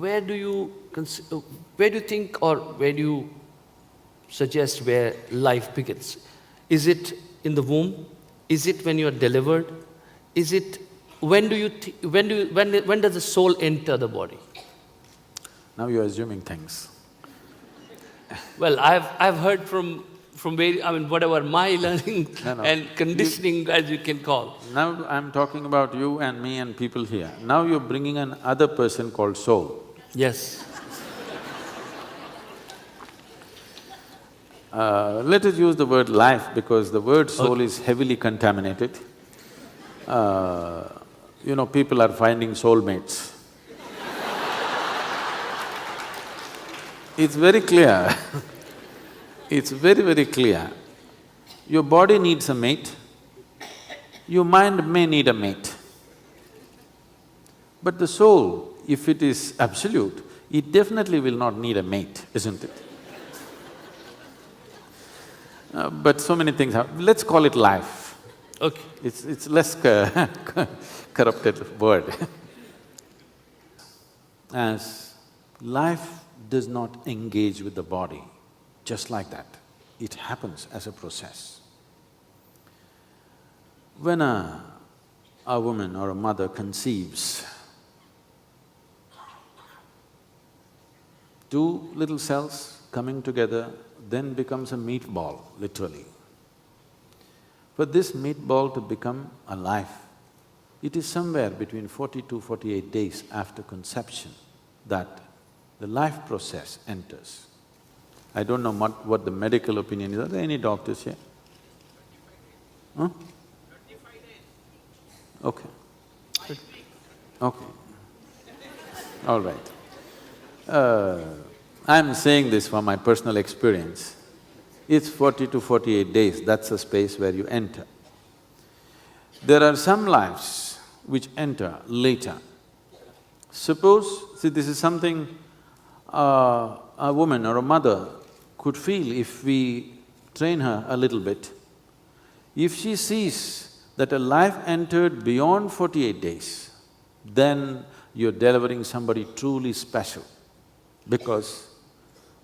where do you think, or where do you suggest where life begins? Is it in the womb? Is it when you are delivered? Is it, when does the soul enter the body? Now you're assuming things. Well, I've heard from whatever my learning No. and conditioning, as you can call. Now I'm talking about you and me and people here. Now you're bringing an other person called soul. Yes. Let us use the word life because the word soul is heavily contaminated. People are finding soulmates. It's very clear it's very, very clear. Your body needs a mate, your mind may need a mate. But the soul, if it is absolute, it definitely will not need a mate, isn't it? But so many things happen. Let's call it life. Okay. It's less corrupted word. As life does not engage with the body, just like that, it happens as a process. When a woman or a mother conceives, two little cells coming together then becomes a meatball, literally. For this meatball to become a life, it is somewhere between 40 to 48 days after conception that the life process enters. I don't know what the medical opinion is. Are there any doctors here? 35 days. Okay. Okay. All right. I'm saying this from my personal experience. It's 40 to 48 days, that's the space where you enter. There are some lives which enter later. Suppose, see, this is something a woman or a mother could feel if we train her a little bit. If she sees that a life entered beyond 48 days, then you're delivering somebody truly special, because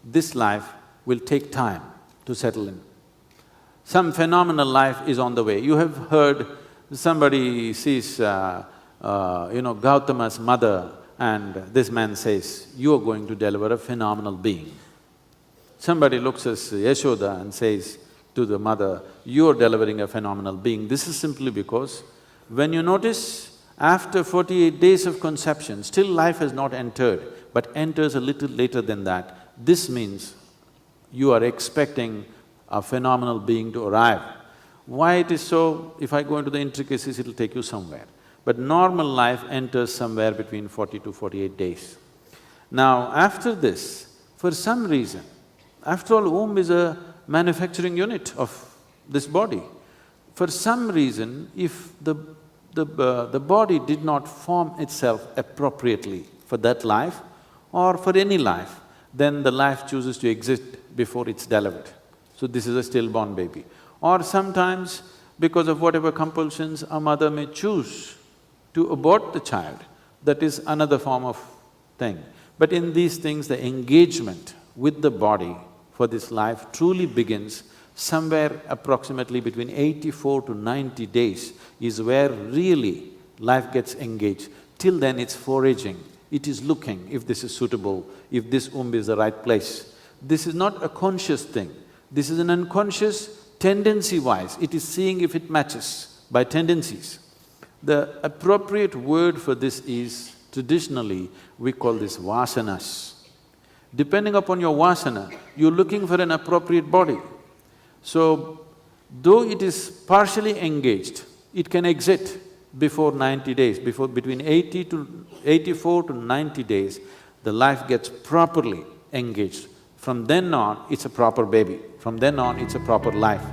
this life will take time to settle in. Some phenomenal life is on the way. You have heard somebody sees, Gautama's mother, and this man says, "You are going to deliver a phenomenal being." Somebody looks at Yashoda and says to the mother, "You are delivering a phenomenal being." This is simply because when you notice, after 48 days of conception, still life has not entered, but enters a little later than that, this means you are expecting a phenomenal being to arrive. Why it is so? If I go into the intricacies, it'll take you somewhere. But normal life enters somewhere between 40 to 48 days. Now, after this, for some reason, after all, womb is a manufacturing unit of this body. For some reason, if the body did not form itself appropriately for that life or for any life, then the life chooses to exist before it's delivered. So this is a stillborn baby. Or sometimes, because of whatever compulsions, a mother may choose to abort the child. That is another form of thing. But in these things, the engagement with the body for this life truly begins somewhere approximately between 84 to 90 days is where really life gets engaged. Till then, it's foraging, it is looking if this is suitable, if this womb is the right place. This is not a conscious thing, this is an unconscious tendency-wise, it is seeing if it matches by tendencies. The appropriate word for this is, traditionally, we call this vasanas. Depending upon your vasana, you're looking for an appropriate body. So, though it is partially engaged, it can exit before 90 days, between 84 to 90 days, the life gets properly engaged. From then on, it's a proper baby. From then on, it's a proper life.